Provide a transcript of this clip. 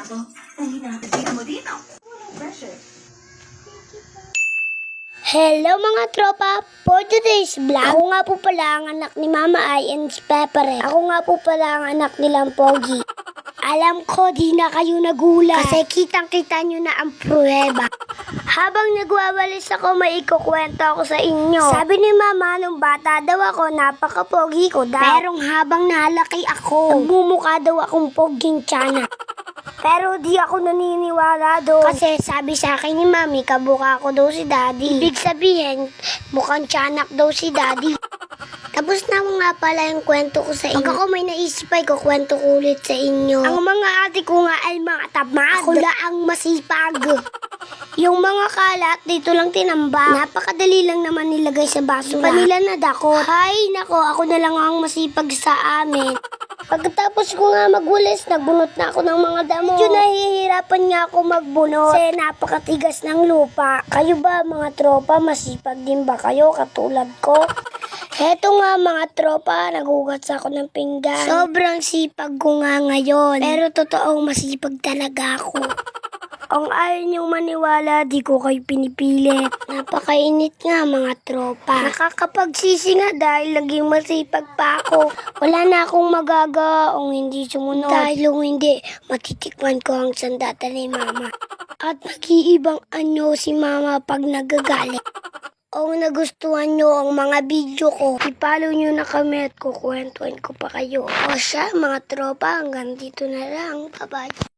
ako. Ay, nakakita mo dito. Walang pressure. Hello mga tropa! For today's vlog, ako nga po pala ang anak ni Mama Ay and Pepper. Ako nga po pala ang anak nilang Pogi. Alam ko, di na kayo nagulat. Kasi kitang-kita nyo na ang pruweba. Habang nagwawalis ako, may ikukwento ako sa inyo. Sabi ni Mama, nung bata daw ako, napaka-pogi ko daw. Pero habang nalaki ako, nagmumukha daw akong poging tiyanak. Pero di ako naniniwala doon. Kasi sabi sa akin ni Mami, kabuka ko daw si Daddy. Ibig sabihin, mukhang tiyanak daw si Daddy. Tapos na nga pala yung kwento ko sa inyo. Pag ako may naisip ay kukwento ko ulit sa inyo. Ang mga ate ko nga ay mga tamad. Ako ang masipag. Yung mga kalat, dito lang tinambak. Napakadali lang naman nilagay sa basura. Panila na dako. Hay, nako, ako na lang ang masipag sa amin. Pagkatapos ko nga magwalis, nagbunot na ako ng mga damo. Medyo nahihirapan nga ako magbunot kasi napakatigas ng lupa. Kayo ba mga tropa, masipag din ba kayo katulad ko? Heto nga mga tropa, nagugat ako ng pinggan. Sobrang sipag ko nga ngayon. Pero totoong masipag talaga ako. Ang ayaw niyong maniwala, di ko kayo pinipilit. Napakainit nga mga tropa. Nakakapagsisi nga dahil naging masipag pa ako. Wala na akong magagaong hindi sumunod. Dahil kung hindi, matitikman ko ang sandata ni Mama. At mag-iibang anyo si Mama pag nagagalit. Kung nagustuhan nyo ang mga video ko, ipollow nyo na kami at kukwentuhan ko pa kayo. O siya mga tropa, hanggang dito na lang. Bye-bye.